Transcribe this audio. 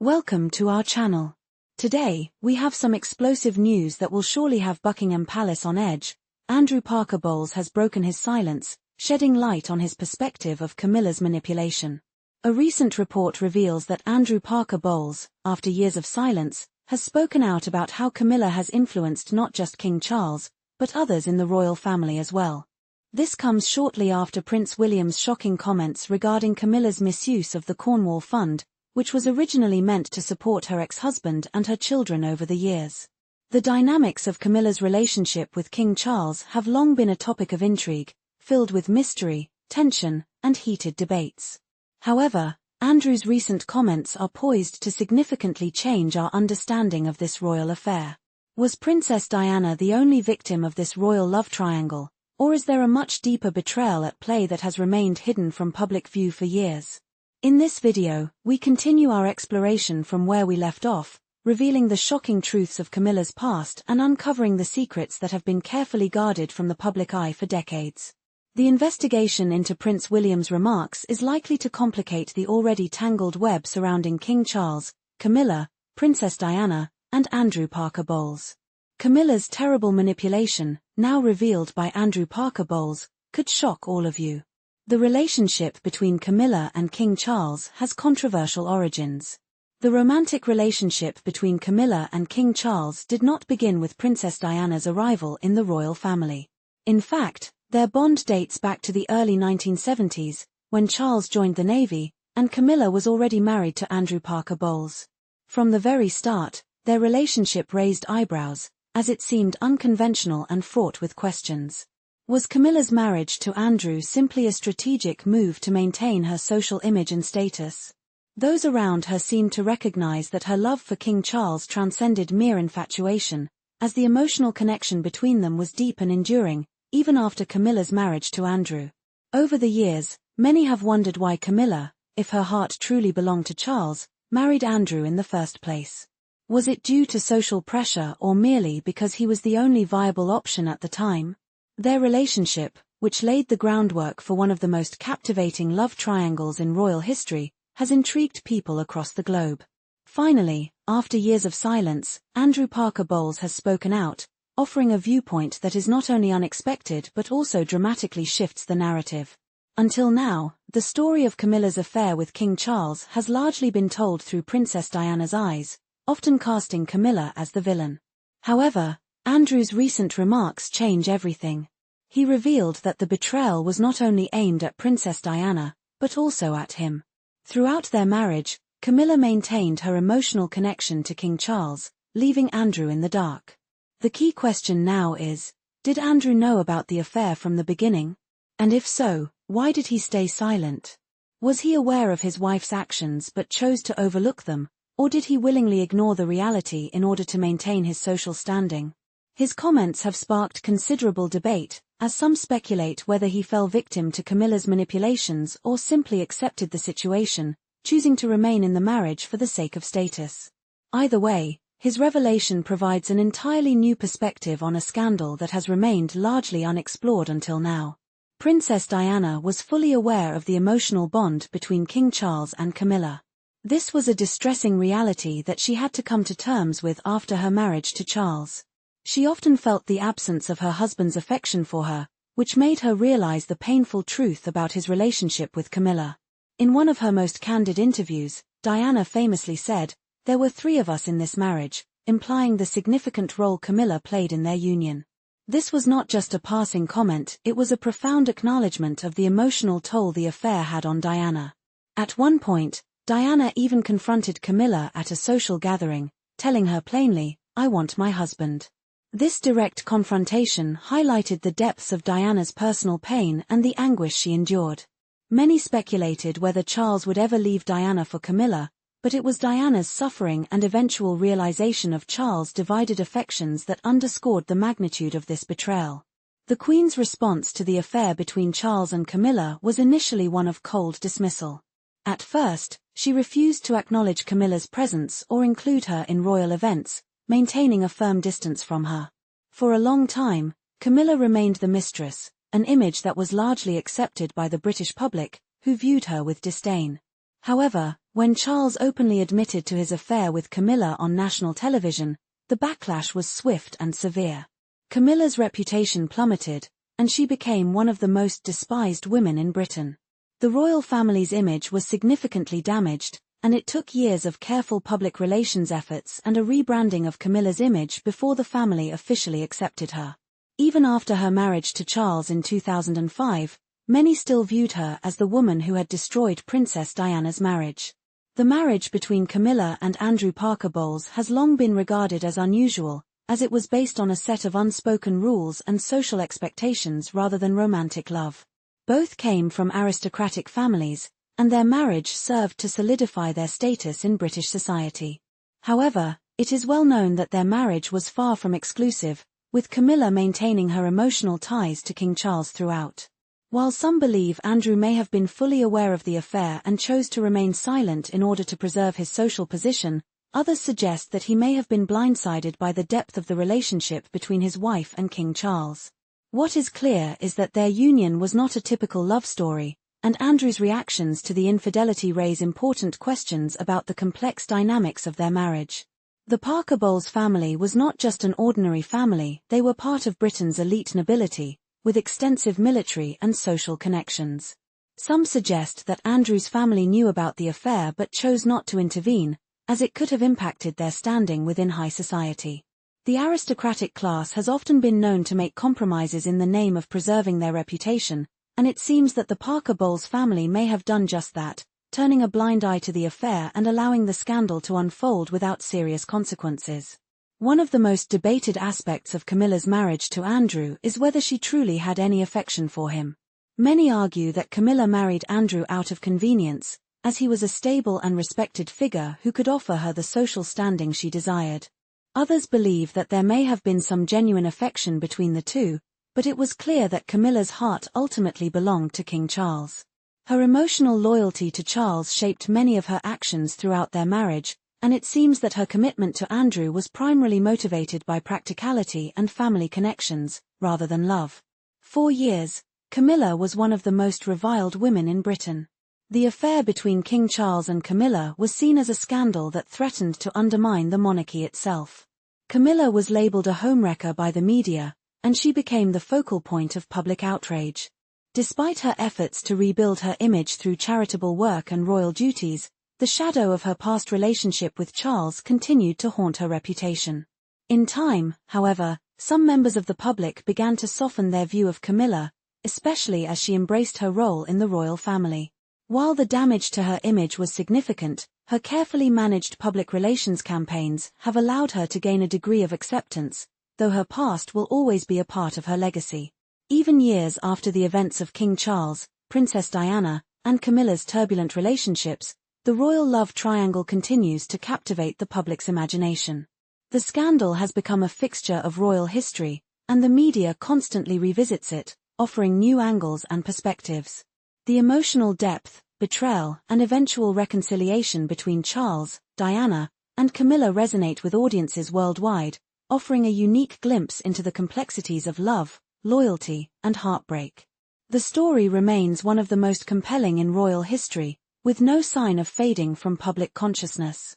Welcome to our channel. Today, we have some explosive news that will surely have Buckingham Palace on edge. Andrew Parker Bowles has broken his silence, shedding light on his perspective of Camilla'S manipulation. A recent report reveals that Andrew Parker Bowles, after years of silence, has spoken out about how Camilla has influenced not just King Charles, but others in the royal family as well. This comes shortly after Prince William's shocking comments regarding Camilla'S misuse of the Cornwall Fund, which was originally meant to support her ex-husband and her children over the years. The dynamics of Camilla'S relationship with King Charles have long been a topic of intrigue, filled with mystery, tension, and heated debates. However, Andrew's recent comments are poised to significantly change our understanding of this royal affair. Was Princess Diana the only victim of this royal love triangle, or is there a much deeper betrayal at play that has remained hidden from public view for years? In this video, we continue our exploration from where we left off, revealing the shocking truths of Camilla'S past and uncovering the secrets that have been carefully guarded from the public eye for decades. The investigation into Prince William's remarks is likely to complicate the already tangled web surrounding King Charles, Camilla, Princess Diana, and Andrew Parker Bowles. Camilla'S terrible manipulation, now revealed by Andrew Parker Bowles, could shock all of you. The relationship between Camilla and King Charles has controversial origins. The romantic relationship between Camilla and King Charles did not begin with Princess Diana's arrival in the royal family. In fact, their bond dates back to the early 1970s, when Charles joined the Navy, and Camilla was already married to Andrew Parker Bowles. From the very start, their relationship raised eyebrows, as it seemed unconventional and fraught with questions. Was Camilla'S marriage to Andrew simply a strategic move to maintain her social image and status? Those around her seemed to recognize that her love for King Charles transcended mere infatuation, as the emotional connection between them was deep and enduring, even after Camilla'S marriage to Andrew. Over the years, many have wondered why Camilla, if her heart truly belonged to Charles, married Andrew in the first place. Was it due to social pressure or merely because he was the only viable option at the time? Their relationship, which laid the groundwork for one of the most captivating love triangles in royal history, has intrigued people across the globe. Finally, after years of silence, Andrew Parker Bowles has spoken out, offering a viewpoint that is not only unexpected but also dramatically shifts the narrative. Until now, the story of Camilla'S affair with King Charles has largely been told through Princess Diana's eyes, often casting Camilla as the villain. However, Andrew's recent remarks change everything. He revealed that the betrayal was not only aimed at Princess Diana, but also at him. Throughout their marriage, Camilla maintained her emotional connection to King Charles, leaving Andrew in the dark. The key question now is, did Andrew know about the affair from the beginning? And if so, why did he stay silent? Was he aware of his wife's actions but chose to overlook them, or did he willingly ignore the reality in order to maintain his social standing? His comments have sparked considerable debate, as some speculate whether he fell victim to Camilla'S manipulations or simply accepted the situation, choosing to remain in the marriage for the sake of status. Either way, his revelation provides an entirely new perspective on a scandal that has remained largely unexplored until now. Princess Diana was fully aware of the emotional bond between King Charles and Camilla. This was a distressing reality that she had to come to terms with after her marriage to Charles. She often felt the absence of her husband's affection for her, which made her realize the painful truth about his relationship with Camilla. In one of her most candid interviews, Diana famously said, "There were 3 of us in this marriage," implying the significant role Camilla played in their union. This was not just a passing comment, it was a profound acknowledgement of the emotional toll the affair had on Diana. At one point, Diana even confronted Camilla at a social gathering, telling her plainly, "I want my husband." This direct confrontation highlighted the depths of Diana's personal pain and the anguish she endured. Many speculated whether Charles would ever leave Diana for Camilla, but it was Diana's suffering and eventual realization of Charles' divided affections that underscored the magnitude of this betrayal. The Queen's response to the affair between Charles and Camilla was initially one of cold dismissal. At first, she refused to acknowledge Camilla's presence or include her in royal events, maintaining a firm distance from her. For a long time, Camilla remained the mistress, an image that was largely accepted by the British public, who viewed her with disdain. However, when Charles openly admitted to his affair with Camilla on national television, the backlash was swift and severe. Camilla's reputation plummeted, and she became one of the most despised women in Britain. The royal family's image was significantly damaged, and it took years of careful public relations efforts and a rebranding of Camilla's image before the family officially accepted her. Even after her marriage to Charles in 2005, many still viewed her as the woman who had destroyed Princess Diana's marriage. The marriage between Camilla and Andrew Parker Bowles has long been regarded as unusual, as it was based on a set of unspoken rules and social expectations rather than romantic love. Both came from aristocratic families, and their marriage served to solidify their status in British society. However, it is well known that their marriage was far from exclusive, with Camilla maintaining her emotional ties to King Charles throughout. While some believe Andrew may have been fully aware of the affair and chose to remain silent in order to preserve his social position, others suggest that he may have been blindsided by the depth of the relationship between his wife and King Charles. What is clear is that their union was not a typical love story, and Andrew's reactions to the infidelity raise important questions about the complex dynamics of their marriage. The Parker Bowles family was not just an ordinary family, they were part of Britain's elite nobility, with extensive military and social connections. Some suggest that Andrew's family knew about the affair but chose not to intervene, as it could have impacted their standing within high society. The aristocratic class has often been known to make compromises in the name of preserving their reputation, and it seems that the Parker Bowles family may have done just that, turning a blind eye to the affair and allowing the scandal to unfold without serious consequences. One of the most debated aspects of Camilla's marriage to Andrew is whether she truly had any affection for him. Many argue that Camilla married Andrew out of convenience, as he was a stable and respected figure who could offer her the social standing she desired. Others believe that there may have been some genuine affection between the two, but it was clear that Camilla's heart ultimately belonged to King Charles. Her emotional loyalty to Charles shaped many of her actions throughout their marriage, and it seems that her commitment to Andrew was primarily motivated by practicality and family connections, rather than love. For years, Camilla was one of the most reviled women in Britain. The affair between King Charles and Camilla was seen as a scandal that threatened to undermine the monarchy itself. Camilla was labelled a homewrecker by the media, and she became the focal point of public outrage. Despite her efforts to rebuild her image through charitable work and royal duties, the shadow of her past relationship with Charles continued to haunt her reputation. In time, however, some members of the public began to soften their view of Camilla, especially as she embraced her role in the royal family. While the damage to her image was significant, her carefully managed public relations campaigns have allowed her to gain a degree of acceptance, though her past will always be a part of her legacy. Even years after the events of King Charles, Princess Diana, and Camilla's turbulent relationships, the royal love triangle continues to captivate the public's imagination. The scandal has become a fixture of royal history, and the media constantly revisits it, offering new angles and perspectives. The emotional depth, betrayal, and eventual reconciliation between Charles, Diana, and Camilla resonate with audiences worldwide, offering a unique glimpse into the complexities of love, loyalty, and heartbreak. The story remains one of the most compelling in royal history, with no sign of fading from public consciousness.